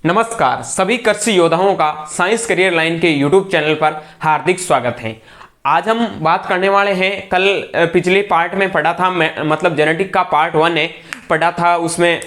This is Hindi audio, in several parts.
नमस्कार, सभी कृषि योद्धाओं का साइंस करियर लाइन के यूट्यूब चैनल पर हार्दिक स्वागत है। आज हम बात करने वाले हैं, कल पिछले पार्ट में पढ़ा था, मतलब जेनेटिक का पार्ट 1 है, पढ़ा था, उसमें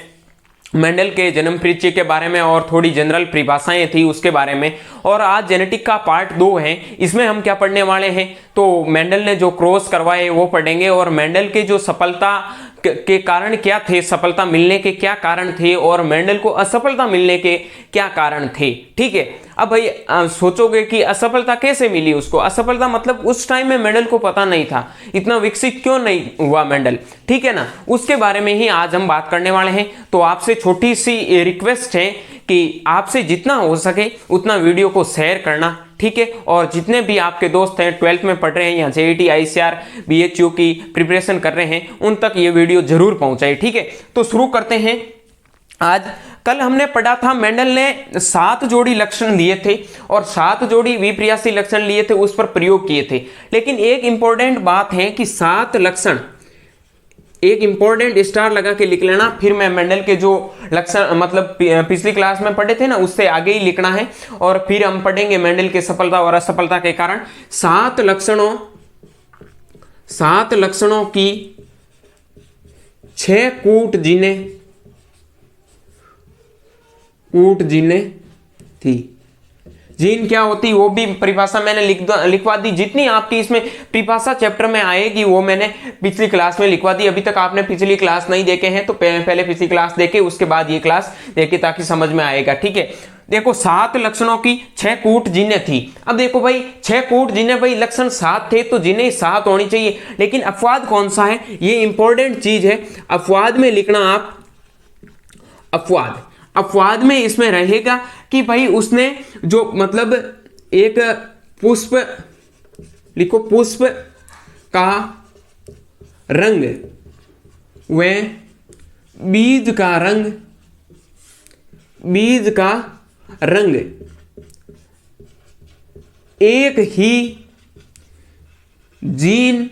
मेंडल के जन्म परिचय के बारे में और थोड़ी जनरल परिभाषाएं थी उसके बारे में। और आज जेनेटिक का पार्ट 2 है, इसमें हम क्या पढ़ने वाले हैं, तो मेंडल ने जो क्रॉस करवाए वो पढ़ेंगे और मेंडल के जो सफलता के कारण क्या थे, सफलता मिलने के क्या कारण थे और मेंडल को असफलता मिलने के क्या कारण थे। ठीक है, अब भाई सोचोगे कि असफलता कैसे मिली उसको। असफलता मतलब उस टाइम में मेंडल को पता नहीं था, इतना विकसित क्यों नहीं हुआ मेंडल, ठीक है ना, उसके बारे में ही आज हम बात करने वाले हैं। तो आपसे छोटी सी रिक्वेस्ट है कि आपसे जितना हो सके उतना वीडियो को शेयर करना, ठीक है। और जितने भी आपके दोस्त हैं 12th में पढ़ रहे हैं या जेईटी आईसीआर बीएचयू की प्रिपरेशन कर रहे हैं, उन तक ये वीडियो जरूर पहुंचाए, ठीक है। तो शुरू करते हैं। आज कल हमने पढ़ा था, मेंडल ने 7 जोड़ी लक्षण दिए थे और 7 जोड़ी विपर्यासी लक्षण लिए थे, उस पर प्रयोग किए थे। लेकिन एक इंपॉर्टेंट बात है कि 7 लक्षण, एक इंपॉर्टेंट स्टार लगा के लिख लेना, फिर मैं मेंडल के जो लक्षण मतलब पिछली क्लास में पढ़े थे ना, उससे आगे ही लिखना है और फिर हम पढ़ेंगे मेंडल के सफलता और असफलता के कारण। 7 लक्षणों की 6 कूट जीने थी। जीन क्या होती वो भी परिभाषा मैंने लिखवा दी, जितनी आपकी इसमें परिभाषा चैप्टर में आएगी वो मैंने पिछली क्लास में लिखवा दी। अभी तक आपने पिछली क्लास नहीं देखे हैं तो पहले पिछली क्लास देखे, उसके बाद ये क्लास देखे ताकि समझ में आएगा, ठीक है। देखो, 7 लक्षणों की 6 कूट जीने थी। अब देखो भाई, 6 कूट जीने, भाई लक्षण 7 थे तो जीने 7 होनी चाहिए, लेकिन अपवाद कौन सा है, ये इंपॉर्टेंट चीज है। अपवाद में लिखना आप, अपवाद में इसमें रहेगा कि भाई उसने जो मतलब एक पुष्प लिखो, पुष्प का रंग व बीज का रंग एक ही जीन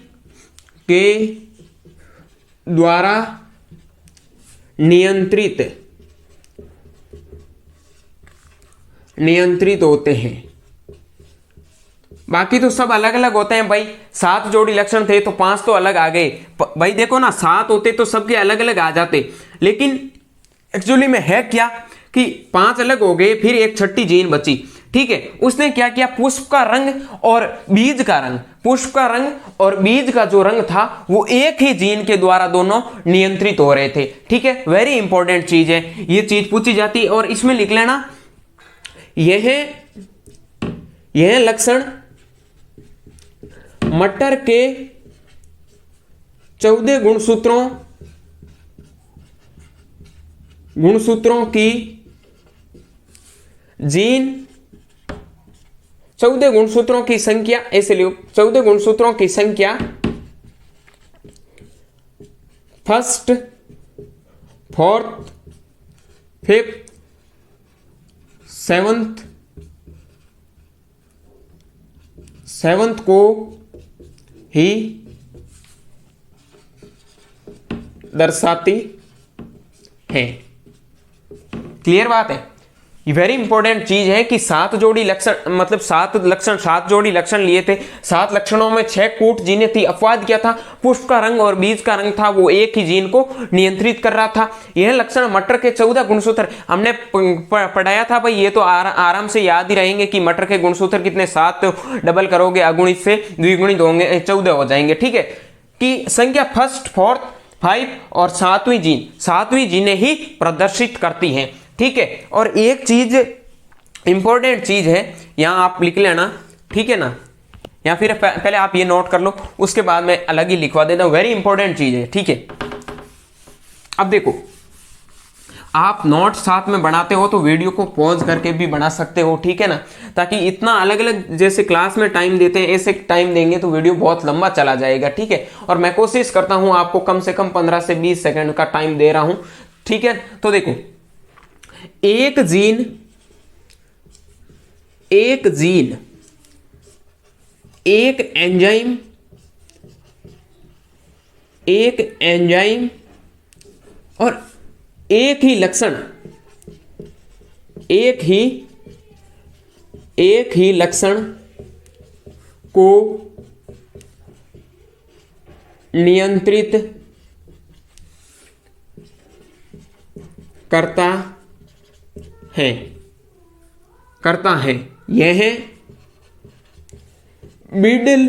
के द्वारा नियंत्रित होते हैं। बाकी तो सब अलग अलग होते हैं भाई। 7 जोड़ी लक्षण थे तो 5 तो अलग आ गए भाई। देखो ना, 7 होते तो सबके अलग अलग आ जाते, लेकिन एक्चुअली में है क्या कि 5 अलग हो गए, फिर एक छठी जीन बची, ठीक है। उसने क्या किया, पुष्प का रंग और बीज का रंग, पुष्प का रंग और बीज का जो रंग था वो एक ही जीन के द्वारा दोनों नियंत्रित हो रहे थे, ठीक है। वेरी इंपॉर्टेंट चीज है, ये चीज पूछी जाती है। और इसमें लिख लेना, यह लक्षण मटर के 14 गुणसूत्रों की जीन, 14 गुणसूत्रों की संख्या, ऐसे लिखो, 14 गुणसूत्रों की संख्या फर्स्ट, फोर्थ, फिफ्थ, सेवंथ को ही दर्शाती है। क्लियर बात है, ये वेरी इंपॉर्टेंट चीज है कि 7 जोड़ी लक्षण, मतलब 7 जोड़ी लक्षण लिए थे। 7 लक्षणों में 6 कूट जीने थी। अपवाद क्या था, पुष्प का रंग और बीज का रंग था, वो एक ही जीन को नियंत्रित कर रहा था। यह लक्षण मटर के 14 गुणसूत्र हमने पढ़ाया था भाई, ये तो आराम से याद ही रहेंगे कि मटर के गुणसूत्र कितने, 7 डबल करोगे अगुणित से द्विगुणित होंगे, 14 हो जाएंगे, ठीक है। कि संख्या फर्स्ट, फोर्थ, 5 और 7वीं जीने ही प्रदर्शित करती हैं, ठीक है। और एक चीज इंपॉर्टेंट चीज है, यहां आप लिख लेना, ठीक है ना, या फिर पहले आप ये नोट कर लो, उसके बाद मैं अलग ही लिखवा देता हूं। वेरी इंपॉर्टेंट चीज है, ठीक है। अब देखो, आप नोट साथ में बनाते हो तो वीडियो को पॉज करके भी बना सकते हो, ठीक है ना, ताकि इतना अलग अलग जैसे क्लास में टाइम देते हैं ऐसे टाइम देंगे तो वीडियो बहुत लंबा चला जाएगा, ठीक है। और मैं कोशिश करता हूं आपको कम से कम 15 से 20 सेकंड का टाइम दे रहा हूं, ठीक है। तो देखो, एक जीन एक एंजाइम और एक ही लक्षण एक ही लक्षण को नियंत्रित करता है यह बीडल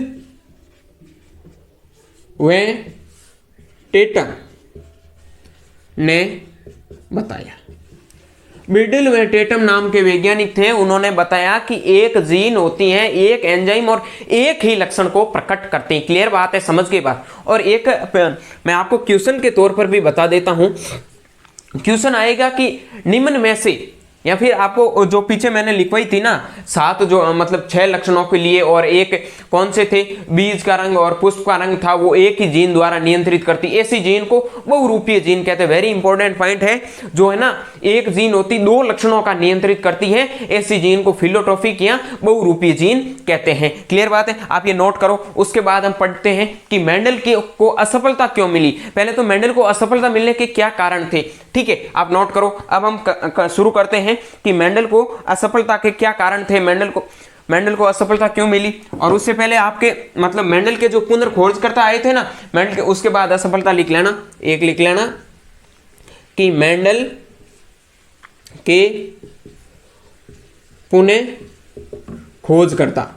व टेटम ने बताया। बीडल व टेटम नाम के वैज्ञानिक थे, उन्होंने बताया कि एक जीन होती है, एक एंजाइम और एक ही लक्षण को प्रकट करते हैं। क्लियर बात है, समझ गई बात। और एक मैं आपको क्वेश्चन के तौर पर भी बता देता हूं। क्वेश्चन आएगा कि निम्न में से, या फिर आपको जो पीछे मैंने लिखवाई थी ना 7 जो मतलब 6 लक्षणों के लिए, और एक कौन से थे, बीज का रंग और पुष्प का रंग था, वो एक ही जीन द्वारा नियंत्रित करती। ऐसी जीन को बहुरूपीय जीन कहते हैं। वेरी इंपॉर्टेंट पॉइंट है, जो है ना एक जीन होती 2 लक्षणों का नियंत्रित करती है, ऐसी जीन को फिलोट्रोपिक या बहुरूपीय जीन कहते हैं। क्लियर बात है, आप ये नोट करो। उसके बाद हम पढ़ते हैं कि मेंडल को असफलता क्यों मिली। पहले तो मेंडल को असफलता मिलने के क्या कारण थे, ठीक है, आप नोट करो। अब हम शुरू करते हैं कि मेंडल को असफलता के क्या कारण थे, मेंडल को असफलता क्यों मिली। और उससे पहले आपके मतलब मेंडल के जो पुनर्खोजकर्ता आए थे ना मेंडल के, उसके बाद असफलता लिख लेना, एक लिख लेना कि मेंडल के पुनः खोजकर्ता।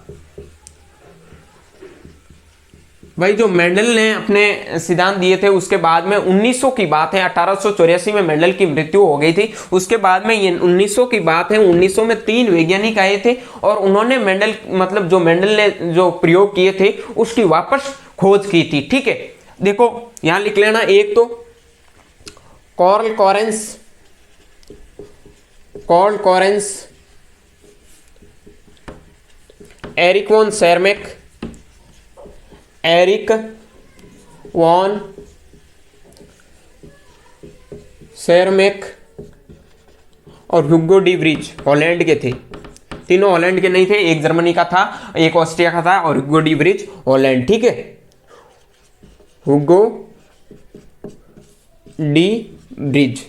भाई जो मेंडल ने अपने सिद्धांत दिए थे उसके बाद में 1900 की बात है, 1884 में मेंडल की मृत्यु हो गई थी। उसके बाद में ये 1900 की बात है, 1900 में 3 वैज्ञानिक आए थे और उन्होंने मेंडल मतलब जो मेंडल ने जो प्रयोग किए थे उसकी वापस खोज की थी। ठीक है, देखो यहां लिख लेना। एक तो कार्ल कॉरेंस, एरिक वॉन शेरमैक और ह्यूगो डी व्रीज हॉलैंड के थे। तीनों हॉलैंड के नहीं थे, एक जर्मनी का था, एक ऑस्ट्रिया का था और ह्यूगो डी व्रीज हॉलैंड। ठीक है, ह्यूगो डी व्रीज,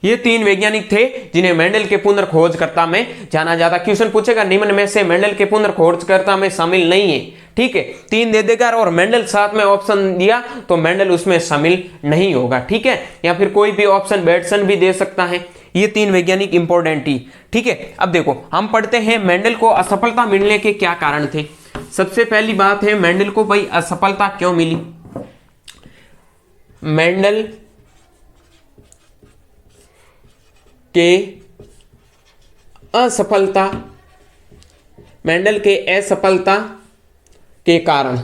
ये 3 वैज्ञानिक थे जिन्हें मेंडल के पुनर्खोजकर्ता में जाना जाता। क्वेश्चन पूछेगा निम्न में से मेंडल के पुनर्खोजकर्ता में शामिल नहीं है। ठीक है, 3 दे देगा और मेंडल साथ में ऑप्शन दिया तो मेंडल उसमें शामिल नहीं होगा। ठीक है, या फिर कोई भी ऑप्शन बेटसन भी दे सकता है। ये 3 वैज्ञानिक इंपॉर्टेंट ही। ठीक है, अब देखो हम पढ़ते हैं मेंडल को असफलता मिलने के क्या कारण थे। सबसे पहली बात है मेंडल को भाई असफलता क्यों मिली। मेंडल के असफलता के कारण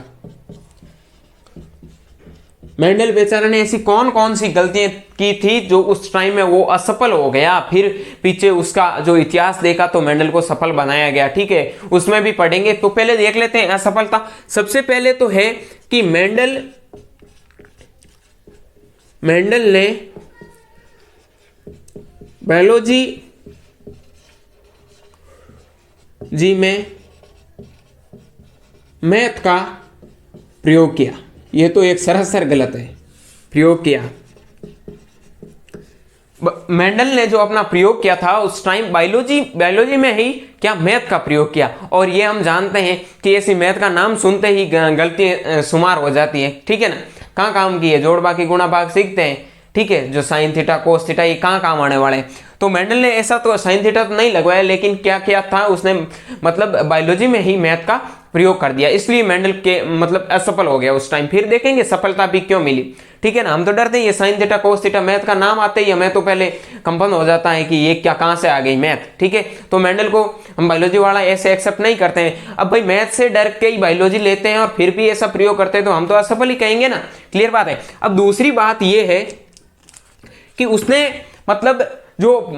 मेंडल बेचारे ने ऐसी कौन कौन सी गलतियां की थी जो उस टाइम में वो असफल हो गया। फिर पीछे उसका जो इतिहास देखा तो मेंडल को सफल बनाया गया। ठीक है, उसमें भी पढ़ेंगे। तो पहले देख लेते हैं असफलता। सबसे पहले तो है कि मेंडल ने बायोलॉजी में मैथ का प्रयोग किया। यह तो एक सरासर गलत है। प्रयोग किया, मेंडल ने जो अपना प्रयोग किया था उस टाइम बायोलॉजी में ही क्या मैथ का प्रयोग किया। और ये हम जानते हैं कि ऐसी मैथ का नाम सुनते ही गलती शुमार हो जाती है। ठीक है ना, कहाँ काम की है, जोड़ बाकी गुणा भाग सीखते हैं। ठीक है, जो साइन थीटा कोस थीटा ये कहाँ काम आने वाले हैं। तो मेंडल ने ऐसा तो साइन थीटा तो नहीं लगवाया, लेकिन क्या किया था उसने मतलब बायोलॉजी में ही मैथ का प्रयोग कर दिया, इसलिए मेंडल के मतलब असफल हो गया उस टाइम। फिर देखेंगे सफलता भी क्यों मिली। ठीक है ना, हम तो डरते हैं ये sine theta cos theta math का नाम आते ही हमें तो पहले कंपन हो जाता है कि ये क्या कहाँ से आ गई मैथ। ठीक है, तो मेंडल को हम बायोलॉजी वाला ऐसे एक्सेप्ट नहीं करते हैं। अब भाई मैथ से डर के ही बायोलॉजी लेते हैं और फिर भी ऐसा प्रयोग करते हैं तो हम तो असफल ही कहेंगे ना। क्लियर बात है। अब दूसरी बात ये है कि उसने मतलब जो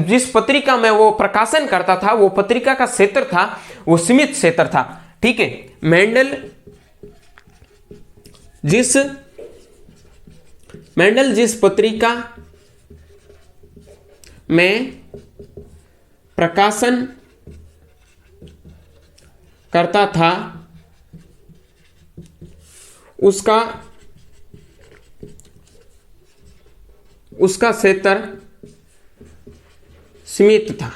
जिस पत्रिका में वो प्रकाशन करता था वो पत्रिका का क्षेत्र था वो सीमित क्षेत्र था। ठीक है, मेंडल जिस पत्रिका में प्रकाशन करता था उसका क्षेत्र सीमित था।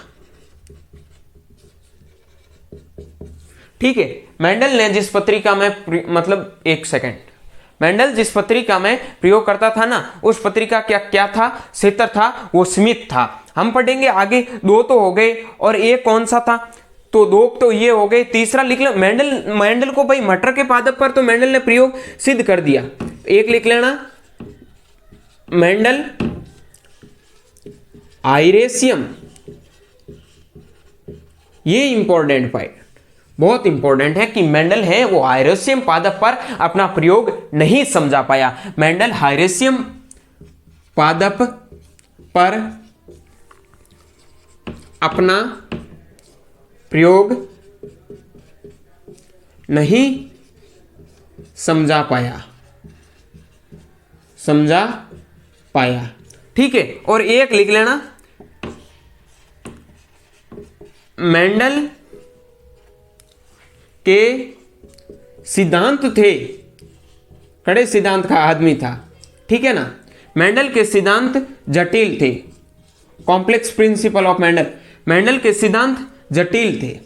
ठीक है, मेंडल ने जिस पत्रिका में मतलब एक सेकंड, मेंडल जिस पत्रिका में प्रयोग करता था ना, उस पत्रिका क्या क्या था, क्षेत्र था वो सीमित था। हम पढ़ेंगे आगे। दो तो हो गए और एक कौन सा था, तो दो तो ये हो गए। तीसरा लिख लो, मेंडल को भाई मटर के पादप पर तो मेंडल ने प्रयोग सिद्ध कर दिया। एक लिख लेना, मेंडल आयरेशियम, ये इंपॉर्टेंट पॉइंट, बहुत इंपॉर्टेंट है कि मेंडल है वो हायरेशियम पादप पर अपना प्रयोग नहीं समझा पाया। मेंडल हायरेशियम पादप पर अपना प्रयोग नहीं समझा पाया। ठीक है, और एक लिख लेना, मेंडल के सिद्धांत थे, कड़े सिद्धांत का आदमी था। ठीक है ना, मेंडल के सिद्धांत जटिल थे। Complex principle of Mendel, Mendel के सिद्धांत जटिल थे।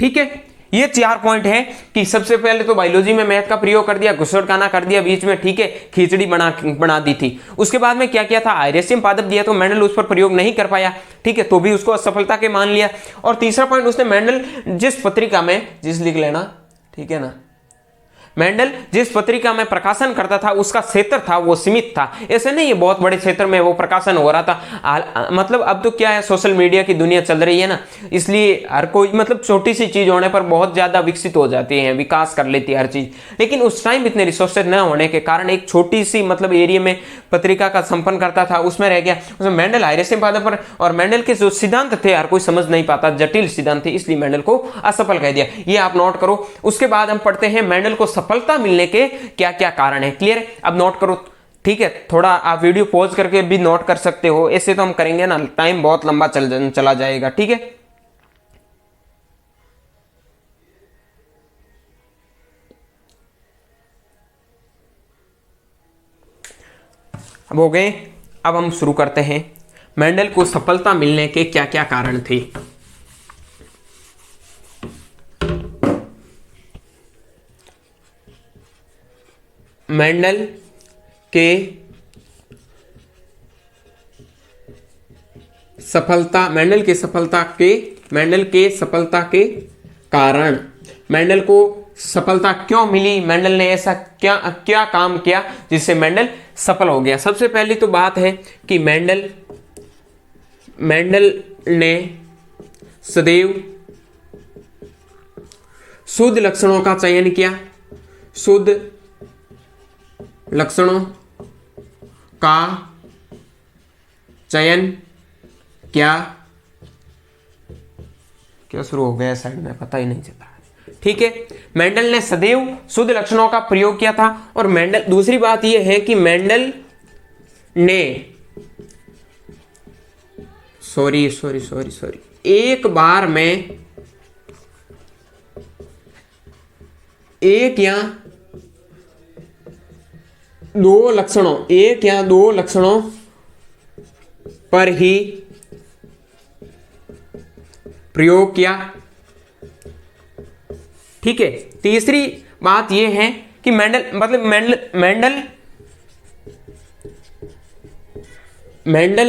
ठीक है, ये 4 पॉइंट है कि सबसे पहले तो बायोलॉजी में मैथ का प्रयोग कर दिया, घुसड़खाना कर दिया बीच में। ठीक है, खिचड़ी बना दी थी। उसके बाद में क्या किया था, आयरेशियम पादप दिया तो मेंडल उस पर प्रयोग नहीं कर पाया। ठीक है, तो भी उसको असफलता के मान लिया। और तीसरा पॉइंट, उसने मेंडल जिस पत्रिका में, जिस लिख लेना, ठीक है ना, मेंडल जिस पत्रिका में प्रकाशन करता था उसका क्षेत्र था वो सीमित था। ऐसे नहीं ये बहुत बड़े क्षेत्र में वो प्रकाशन हो रहा था। मतलब अब तो क्या है, सोशल मीडिया की दुनिया चल रही है ना, इसलिए हर कोई मतलब छोटी सी चीज होने पर बहुत ज्यादा विकसित हो जाती है, विकास कर लेती है हर चीज। लेकिन उस टाइम इतने रिसोर्सेज न होने के कारण एक छोटी सी मतलब एरिया में पत्रिका का संपन्न करता था, उसमें रह गया। उसमें मेंडल हायरेशियम पादप पर, और मेंडल के जो सिद्धांत थे हर कोई समझ नहीं पाता, जटिल सिद्धांत थे, इसलिए मेंडल को असफल कह दिया। ये आप नोट करो। उसके बाद हम पढ़ते हैं मेंडल को सफलता मिलने के क्या क्या कारण है। क्लियर है, अब नोट करो। ठीक है, थोड़ा आप वीडियो पॉज करके भी नोट कर सकते हो, ऐसे तो हम करेंगे ना, टाइम बहुत लंबा चला जाएगा। ठीक है, अब हो गए। अब हम शुरू करते हैं, मेंडल को सफलता मिलने के क्या क्या कारण थे। मेंडल के सफलता के कारण, मेंडल को सफलता क्यों मिली, मेंडल ने ऐसा क्या क्या काम किया जिससे मेंडल सफल हो गया। सबसे पहली तो बात है कि मेंडल ने सदैव शुद्ध लक्षणों का चयन किया, शुद्ध लक्षणों का चयन क्या शुरू हो गया साइड में, पता ही नहीं चला। ठीक है, मेंडल ने सदैव शुद्ध लक्षणों का प्रयोग किया था। और मेंडल, दूसरी बात यह है कि मेंडल ने सॉरी एक बार में एक या दो लक्षणों पर ही प्रयोग किया। ठीक है, तीसरी बात यह है कि मेंडल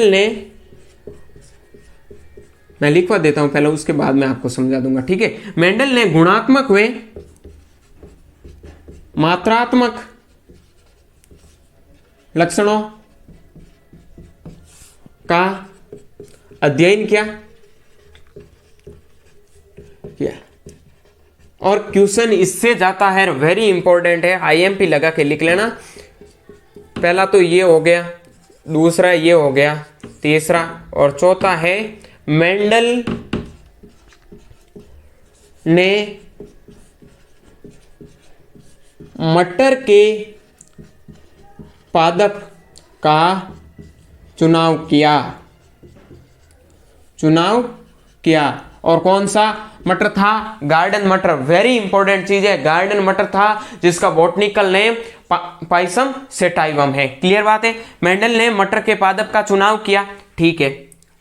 ने, मैं लिखवा देता हूं पहले, उसके बाद मैं आपको समझा दूंगा। ठीक है, मेंडल ने गुणात्मक व मात्रात्मक लक्षणों का अध्ययन किया। और क्वेश्चन इससे जाता है, वेरी इंपॉर्टेंट है, आईएमपी लगा के लिख लेना। पहला तो ये हो गया, दूसरा ये हो गया, तीसरा और चौथा है मेंडल ने मटर के पादप का चुनाव किया। और कौन सा मटर था? गार्डन मटर। वेरी इंपॉर्टेंट चीज है, गार्डन मटर था जिसका बॉटनिकल नेम पाइसम सेटाइवम है। क्लियर बात है, मेंडल ने मटर के पादप का चुनाव किया। ठीक है,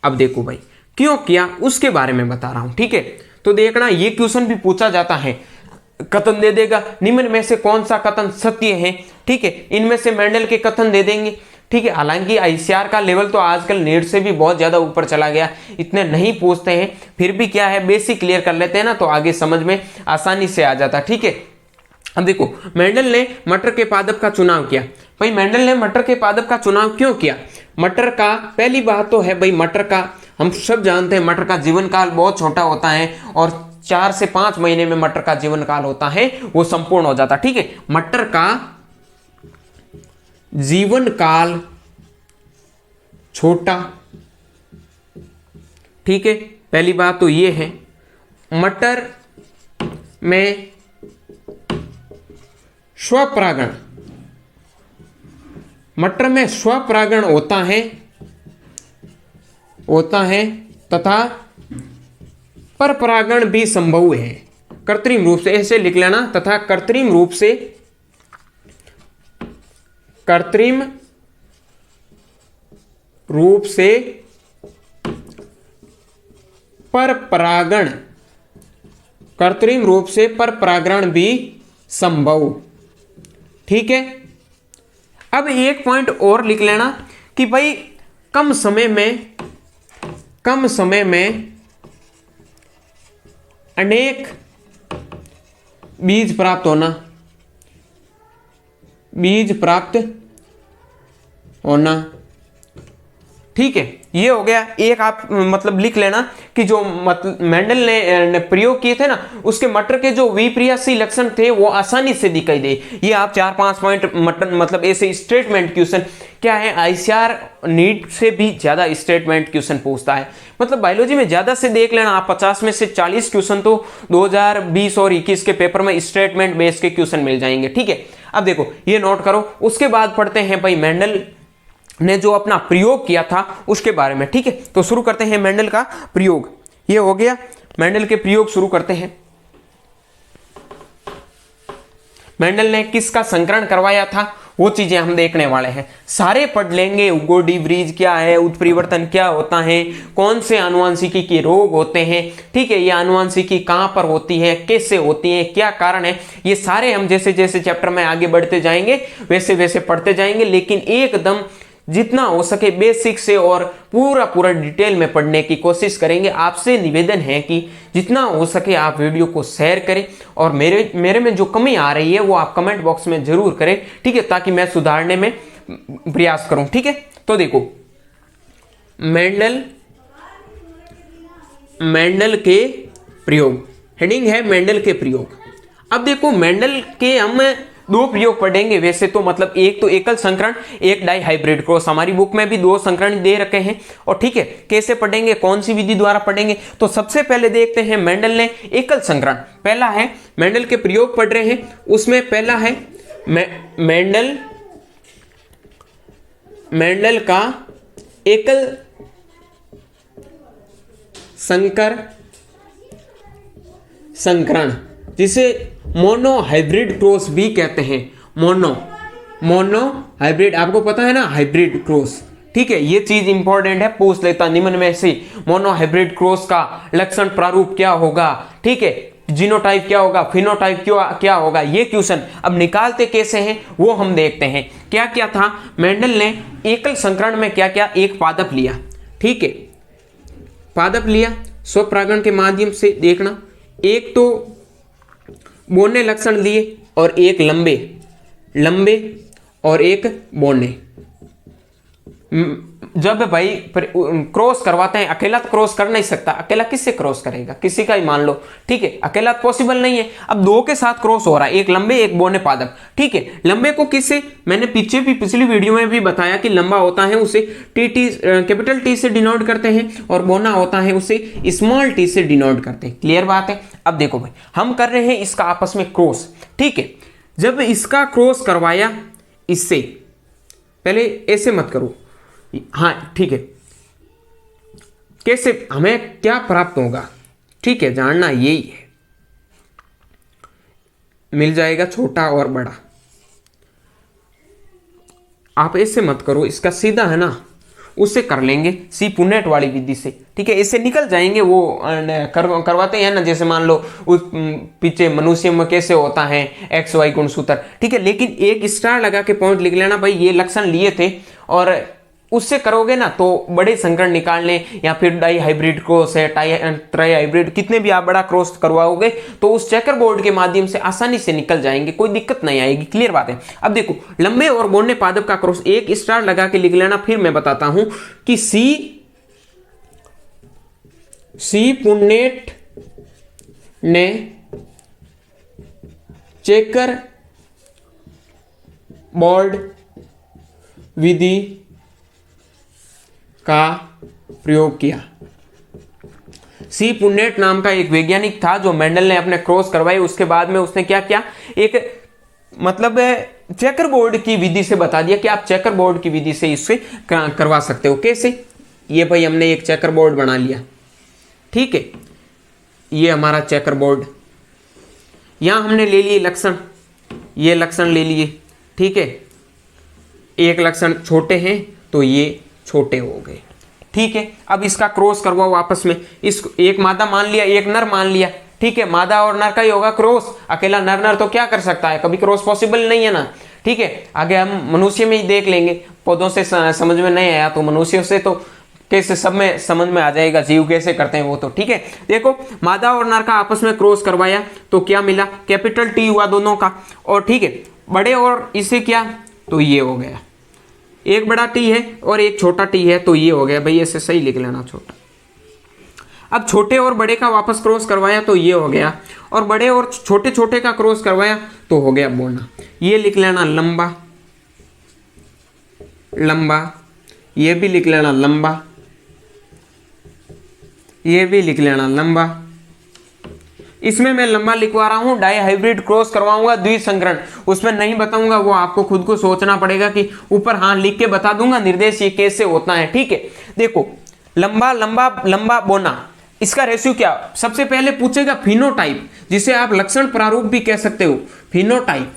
अब देखो भाई क्यों किया उसके बारे में बता रहा हूं, ठीक है। तो देखना ये क्वेश्चन भी पूछा जाता है, कथन दे देगा निम्न में से कौन सा कथन सत्य है, ठीक है। इनमें से मेंडल के कथन दे देंगे, ठीक है। हालांकि आईसीआर का लेवल तो आजकल नेट से भी बहुत ज्यादा ऊपर चला गया, इतने नहीं पूछते हैं, फिर भी क्या है बेसिक क्लियर कर लेते हैं ना तो आगे समझ में आसानी से आ जाता, ठीक है। अब देखो मेंडल ने मटर के पादप का चुनाव किया। भाई मेंडल ने मटर के पादप का चुनाव क्यों किया? मटर का पहली बात तो है भाई, मटर का हम सब जानते हैं मटर का जीवन काल बहुत छोटा होता है और 4 से 5 महीने में मटर का जीवन काल होता है वो संपूर्ण हो जाता, ठीक है। मटर का जीवन काल छोटा, ठीक है। पहली बात तो ये है मटर में स्वपरागण, मटर में स्वपरागण होता है तथा परपरागण भी संभव है कृत्रिम रूप से, ऐसे लिख लेना, तथा कृत्रिम रूप से परपरागण, कृत्रिम रूप से परपरागण भी संभव, ठीक है। अब एक पॉइंट और लिख लेना कि भाई कम समय में अनेक बीज प्राप्त होना, ठीक है। ये हो गया एक, आप मतलब लिख लेना कि जो मेंडल ने प्रयोग किए थे ना उसके मटर के जो विपर्यासी लक्षण थे वो आसानी से दिखाई दे। ये आप 4-5 पॉइंट मटर मतलब ऐसे स्टेटमेंट क्वेश्चन क्या है, आईसीआर नीट से भी ज्यादा स्टेटमेंट क्वेश्चन पूछता है। मतलब बायोलॉजी में ज्यादा से देख लेना आप 50 में से 40 क्वेश्चन तो 2020 और 21 के पेपर में स्टेटमेंट बेस्ड के क्वेश्चन मिल जाएंगे, ठीक है। अब देखो ये नोट करो, उसके बाद पढ़ते हैं भाई मेंडल ने जो अपना प्रयोग किया था उसके बारे में, ठीक है। तो शुरू करते हैं मेंडल का प्रयोग, ये हो गया मेंडल के प्रयोग शुरू करते हैं। मेंडल ने किसका संकरण करवाया था वो चीजें हम देखने वाले हैं, सारे पढ़ लेंगे। उगो डी ब्रीज क्या है, उत्परिवर्तन क्या होता है, कौन से आनुवंशिकी के रोग होते हैं, ठीक है। ये आनुवंशिकी कहां पर होती है, कैसे होती है, क्या कारण है, ये सारे हम जैसे जैसे चैप्टर में आगे बढ़ते जाएंगे वैसे वैसे पढ़ते जाएंगे, लेकिन एकदम जितना हो सके बेसिक से और पूरा डिटेल में पढ़ने की कोशिश करेंगे। आपसे निवेदन है कि जितना हो सके आप वीडियो को शेयर करें और मेरे में जो कमी आ रही है वो आप कमेंट बॉक्स में जरूर करें, ठीक है, ताकि मैं सुधारने में प्रयास करूं, ठीक है। तो देखो मेंडल के प्रयोग, हेडिंग है मेंडल के प्रयोग। अब देखो मेंडल के हम 2 प्रयोग पढ़ेंगे वैसे तो, मतलब एक तो एकल संकरण, एक डाई हाइब्रिड क्रॉस। हमारी बुक में भी 2 संकरण दे रखे हैं और ठीक है, कैसे पढ़ेंगे, कौन सी विधि द्वारा पढ़ेंगे। तो सबसे पहले देखते हैं मेंडल ने एकल संकरण, पहला है मेंडल के प्रयोग पढ़ रहे हैं, उसमें पहला है मेंडल का एकल संकरण जिसे मोनो हाइब्रिड क्रॉस भी कहते हैं। मोनो हाइब्रिड, आपको पता है ना हाइब्रिड क्रॉस, ठीक है। ये चीज इंपॉर्टेंट है, पूछ लेता निम्न में से मोनो हाइब्रिड क्रॉस का लक्षण प्रारूप क्या होगा, ठीक है, जीनोटाइप क्या होगा, फिनोटाइप क्या होगा। ये क्वेश्चन अब निकालते कैसे हैं वो हम देखते हैं। क्या क्या था, मेंडल ने एकल संकरण में क्या क्या, एक पादप लिया, ठीक है, पादप लिया स्वपरागण के माध्यम से। देखना एक तो बोने लक्षण लिए और एक लंबे और एक बोने। जब भाई क्रॉस करवाते हैं, अकेला तो क्रॉस कर नहीं सकता, अकेला किससे क्रॉस करेगा, किसी का ही मान लो, ठीक है, अकेला पॉसिबल नहीं है। अब 2 के साथ क्रॉस हो रहा है, एक लंबे एक बोने पादप, ठीक है। लंबे को किससे, मैंने पीछे भी पिछली वीडियो में भी बताया कि लंबा होता है उसे कैपिटल टी से डिनोट करते हैं और बोना होता है उसे स्मॉल टी से डिनोट करते हैं। क्लियर बात है। अब देखो भाई हम कर रहे हैं इसका आपस में क्रॉस, ठीक है। जब इसका क्रॉस करवाया इससे, पहले ऐसे मत करो, हाँ ठीक है, कैसे हमें क्या प्राप्त होगा, ठीक है, जानना यही है। मिल जाएगा छोटा और बड़ा, आप ऐसे मत करो, इसका सीधा है ना उससे कर लेंगे सी पुन्नेट वाली विधि से, ठीक है। इससे निकल जाएंगे वो करवाते हैं ना, जैसे मान लो उस पीछे मनुष्य में कैसे होता है एक्स वाई गुणसूत्र, ठीक है। लेकिन एक स्टार लगा के पॉइंट लिख लेना भाई ये लक्षण लिए थे, और उससे करोगे ना तो बड़े संकरण निकालने या फिर डाई हाइब्रिड क्रॉस है, ट्राई हाइब्रिड, कितने भी आप बड़ा क्रॉस करवाओगे तो उस चेकर बोर्ड के माध्यम से आसानी से निकल जाएंगे, कोई दिक्कत नहीं आएगी। क्लियर बात है। अब देखो लंबे और बोने पादप का क्रॉस, एक स्टार लगा के लिख लेना, फिर मैं बताता हूं कि सी पुन्नेट ने चेकर बोर्ड विधि का प्रयोग किया। सी पुन्नेट नाम का एक वैज्ञानिक था जो मेंडल ने अपने क्रॉस करवाए, उसके बाद में उसने क्या किया, एक मतलब चेकर बोर्ड की विधि से बता दिया कि आप चेकर बोर्ड की विधि से इससे करवा सकते हो। कैसे, ये भाई हमने एक चेकर बोर्ड बना लिया, ठीक है, ये हमारा चेकर बोर्ड, यहां हमने ले लिए लक्षण, ये लक्षण ले लिए, ठीक है। एक लक्षण छोटे हैं तो ये छोटे हो गए, ठीक है। अब इसका क्रॉस करवाओ आपस में, इस एक मादा मान लिया एक नर मान लिया, ठीक है। मादा और नर का ही होगा क्रॉस, अकेला नर नर तो क्या कर सकता है, कभी क्रॉस पॉसिबल नहीं है ना, ठीक है। आगे हम मनुष्य में ही देख लेंगे, पौधों से समझ में नहीं आया तो मनुष्यों से तो कैसे सब में समझ में आ जाएगा, जीव कैसे करते हैं वो तो, ठीक है। देखो मादा और नर का आपस में क्रॉस करवाया तो क्या मिला, कैपिटल टी हुआ दोनों का, और ठीक है बड़े और इसे क्या, तो ये हो गया, एक बड़ा टी है और एक छोटा टी है तो ये हो गया भाई, ऐसे सही लिख लेना छोटा। अब छोटे और बड़े का वापस क्रॉस करवाया तो ये हो गया, और बड़े और छोटे छोटे का क्रॉस करवाया तो हो गया बोना, ये लिख लेना लंबा लंबा, ये भी लिख लेना लंबा, ये भी लिख लेना लंबा। इसमें मैं लंबा लिखवा रहा हूं, डाई हाइब्रिड क्रॉस करवाऊंगा द्विसंकरण, उसमें नहीं बताऊंगा, वो आपको खुद को सोचना पड़ेगा कि ऊपर हाँ लिख के बता दूंगा निर्देश ये कैसे होता है, ठीक है। देखो लंबा लंबा लंबा बोना, इसका रेशियो क्या, सबसे पहले पूछेगा फिनोटाइप, जिसे आप लक्षण प्रारूप भी कह सकते हो, फिनोटाइप।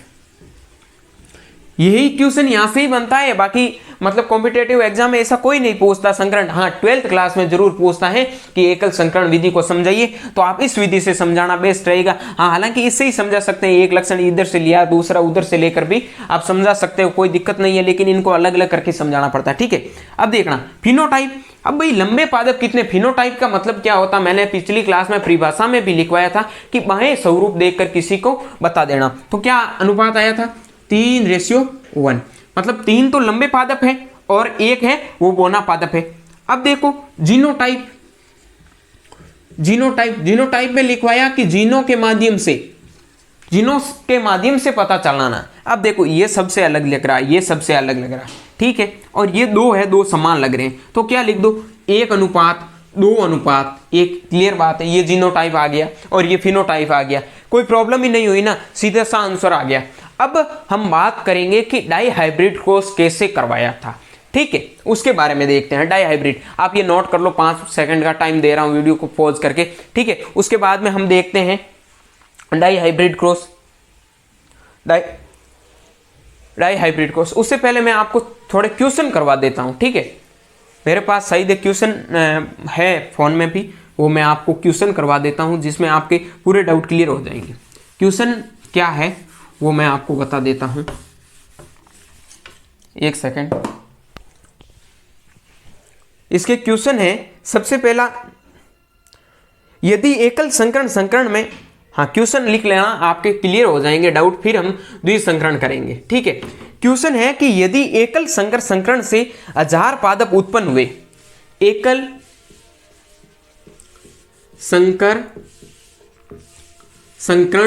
यही क्वेश्चन यहां से ही बनता है, बाकी मतलब कॉम्पिटेटिव एग्जाम में ऐसा कोई नहीं पूछता संकरण, हाँ 12th क्लास में जरूर पूछता है कि एकल संकरण विधि को समझाइए, तो आप इस विधि से समझाना बेस्ट रहेगा। हाँ हालांकि इससे ही समझा सकते हैं, एक लक्षण इधर से लिया दूसरा उधर से लेकर भी आप समझा सकते हो, कोई दिक्कत नहीं है, लेकिन इनको अलग अलग करके समझाना पड़ता है, ठीक है। अब देखना फिनोटाइप, अब भाई लंबे पादप कितने, फिनोटाइप का मतलब क्या होता है, मैंने पिछली क्लास में परिभाषा में भी लिखवाया था कि बाहें स्वरूप देखकर किसी को बता देना, तो क्या अनुपात आया था 3:1, मतलब 3 तो लंबे पादप है और 1 है वो बोना पादप है। अब देखो जीनोटाइप, जीनोटाइप में लिखवाया कि जीनों के माध्यम से पता चलाना। अब देखो ये सबसे अलग लग रहा है, ये सबसे अलग लग रहा है, ठीक है, और ये दो है, दो समान लग रहे हैं, तो क्या लिख दो 1:2:1। क्लियर बात है, ये जीनोटाइप आ गया और ये फिनोटाइप आ गया, कोई प्रॉब्लम ही नहीं हुई ना, सीधा सा आंसर आ गया। अब हम बात करेंगे कि डाई हाइब्रिड क्रॉस कैसे करवाया था, ठीक है, उसके बारे में देखते हैं। डाई हाइब्रिड आप ये नोट कर लो, 5 सेकंड का टाइम दे रहा हूं वीडियो को पॉज करके, ठीक है। उसके बाद में हम देखते हैं dihybrid cross, dihybrid cross. उससे पहले मैं आपको थोड़े क्वेश्चन करवा देता हूं, ठीक है, मेरे पास सही क्वेश्चन है फोन में भी, वो मैं आपको क्वेश्चन करवा देता हूं जिसमें आपके पूरे डाउट क्लियर हो जाएंगे। क्वेश्चन क्या है वो मैं आपको बता देता हूं, एक सेकंड। इसके क्वेश्चन है, सबसे पहला, यदि एकल संकरण में, हाँ क्वेश्चन लिख लेना, आपके क्लियर हो जाएंगे डाउट, फिर हम द्विसंकरण करेंगे, ठीक है। क्वेश्चन है कि यदि एकल संकरण से 1000 पादप उत्पन्न हुए, एकल संकरण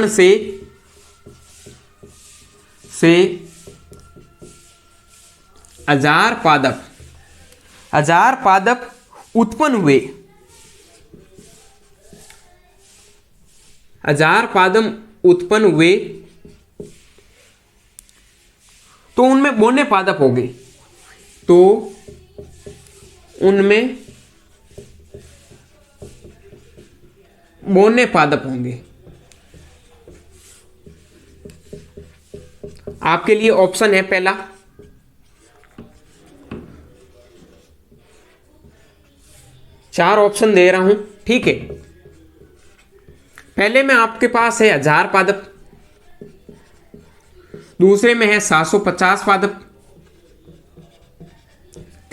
से 1000 पादप उत्पन्न हुए, 1000 पादप उत्पन्न हुए तो उनमें बोने पादप हो गए, तो उनमें बोने पादप होंगे। आपके लिए ऑप्शन है पहला 4 ऑप्शन दे रहा हूं, ठीक है। पहले में आपके पास है 1000 पादप, दूसरे में है 750 पादप,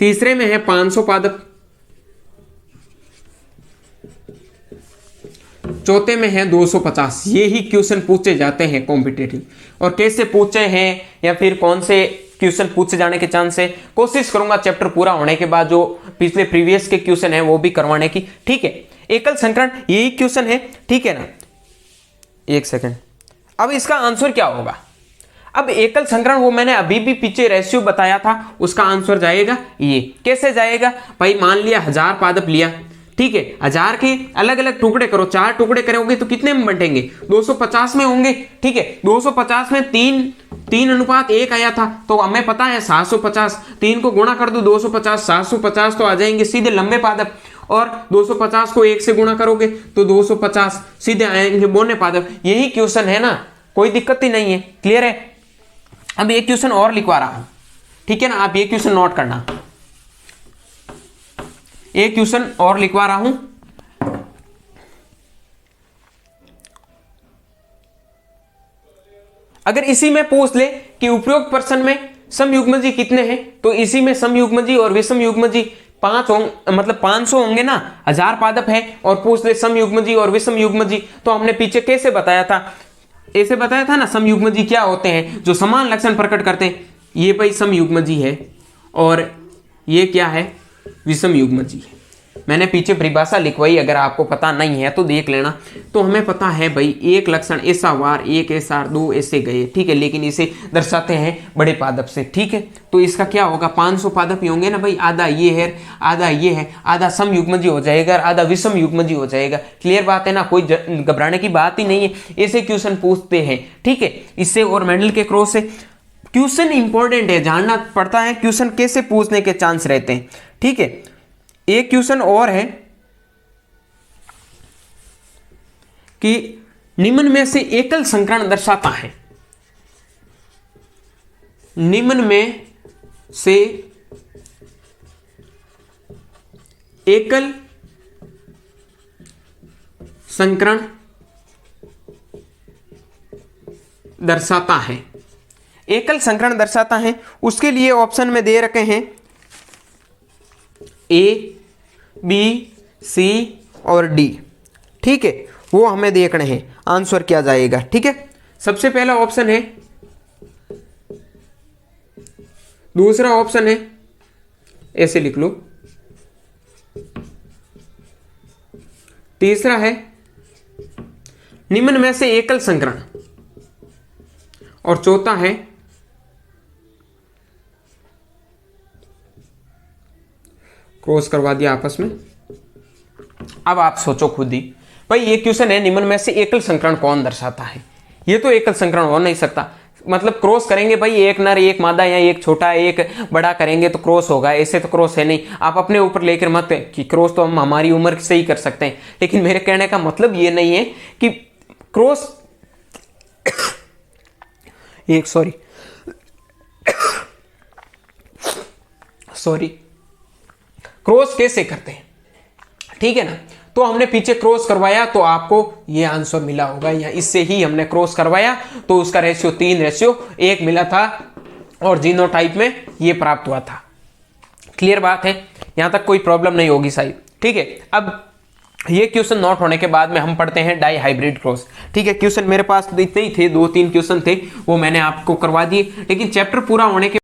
तीसरे में है 500 पादप, चौथे में है 250। ये ही क्वेश्चन पूछे जाते हैं कॉम्पिटेटिव। और कैसे पूछे हैं या फिर कौन से क्वेश्चन पूछे जाने के चांस है, कोशिश करूंगा चैप्टर पूरा होने के बाद जो पिछले प्रीवियस के क्वेश्चन है वो भी करवाने की, ठीक है। एकल संकरण यही क्वेश्चन है, ठीक है ना। एक सेकंड, अब इसका आंसर क्या होगा। अब एकल संकरण वो मैंने अभी भी पीछे रेशियो बताया था, उसका आंसर जाएगा ये। कैसे जाएगा भाई, मान लिया 1000 पादप लिया, ठीक है। 1000 के अलग अलग टुकड़े करो, 4 टुकड़े करोगे तो कितने में बंटेंगे, 250 में होंगे, ठीक है। 250 में 3:1 आया था, तो हमें पता है 750, 3 को गुणा कर दो 250, 750 तो आ जाएंगे सीधे लंबे पादप। और 250 को 1 से गुणा करोगे तो 250 सीधे आएंगे बौने पादप। यही क्वेश्चन है ना, कोई दिक्कत ही नहीं है, क्लियर है। अब एक क्वेश्चन और लिखवा रहा हूं, ठीक है ना, आप ये क्वेश्चन नोट करना। एक क्वेश्चन और लिखवा रहा हूं, अगर इसी में पूछ ले कि उपरोक्त प्रश्न में समयुग्मजी कितने हैं, तो इसी में समयुग्मजी और विषमयुग्मजी 500 होंगे ना। 1000 पादप है और पूछ ले समयुग्मजी और विषमयुग्मजी, तो हमने पीछे कैसे बताया था, ऐसे बताया था ना, समयुग्मजी क्या होते हैं, जो समान लक्षण प्रकट करते हैं। ये भाई समयुग्मजी है और ये क्या है, विषमयुग्मजी है। मैंने पीछे परिभाषा लिखवाई, अगर आपको पता नहीं है तो देख लेना। तो हमें पता है भाई, एक लक्षण ऐसा वार, एक ऐसा, 2 ऐसे गए, ठीक है, लेकिन इसे दर्शाते हैं बड़े पादप से, ठीक है। तो इसका क्या होगा, 500 पादप ही होंगे ना भाई, आधा ये है, आधा ये है, आधा समयुग्मजी हो जाएगा, आधा विषमयुग्मजी हो जाएगा। क्लियर बात है ना, कोई घबराने की बात ही नहीं है, ऐसे क्वेश्चन पूछते हैं, ठीक है। इससे और मेंडल के क्रॉस से क्वेश्चन इंपॉर्टेंट है, जानना पड़ता है क्वेश्चन कैसे पूछने के चांस रहते हैं, ठीक है। एक क्वेश्चन और है कि निम्न में से एकल संकरण दर्शाता है, निम्न में से एकल संकरण दर्शाता है, एकल संकरण दर्शाता है। उसके लिए ऑप्शन में दे रखे हैं ए, बी, सी और डी, ठीक है, वो हमें देखने हैं आंसर क्या जाएगा, ठीक है। सबसे पहला ऑप्शन है, दूसरा ऑप्शन है, ऐसे लिख लो, तीसरा है निम्न में से एकल संकरण, और चौथा है क्रॉस करवा दिया आपस में। अब आप सोचो खुद ही, भाई ये क्वेश्चन है निम्न में से एकल संकरण कौन दर्शाता है, ये तो एकल संकरण हो नहीं सकता। मतलब क्रॉस करेंगे भाई, एक नर एक मादा या एक छोटा एक बड़ा करेंगे तो क्रॉस होगा, ऐसे तो क्रॉस है नहीं। आप अपने ऊपर लेकर मत कि क्रॉस तो हम हमारी उम्र से ही कर सकते हैं, लेकिन मेरे कहने का मतलब ये नहीं है कि क्रॉस एक सॉरी क्रॉस कैसे करते हैं, ठीक है ना। तो हमने पीछे क्रॉस करवाया तो आपको ये आंसर मिला होगा, या इससे ही हमने क्रॉस करवाया तो उसका रेशियो 3:1 मिला था और जीनोटाइप में ये प्राप्त हुआ था। क्लियर बात है, यहां तक कोई प्रॉब्लम नहीं होगी शायद, ठीक है। अब ये क्वेश्चन नोट होने के बाद में हम पढ़ते हैं डाई हाइब्रिड क्रॉस, ठीक है। क्वेश्चन मेरे पास इतने ही थे, 2-3 क्वेश्चन थे, वो मैंने आपको करवा दिए, लेकिन चैप्टर पूरा होने के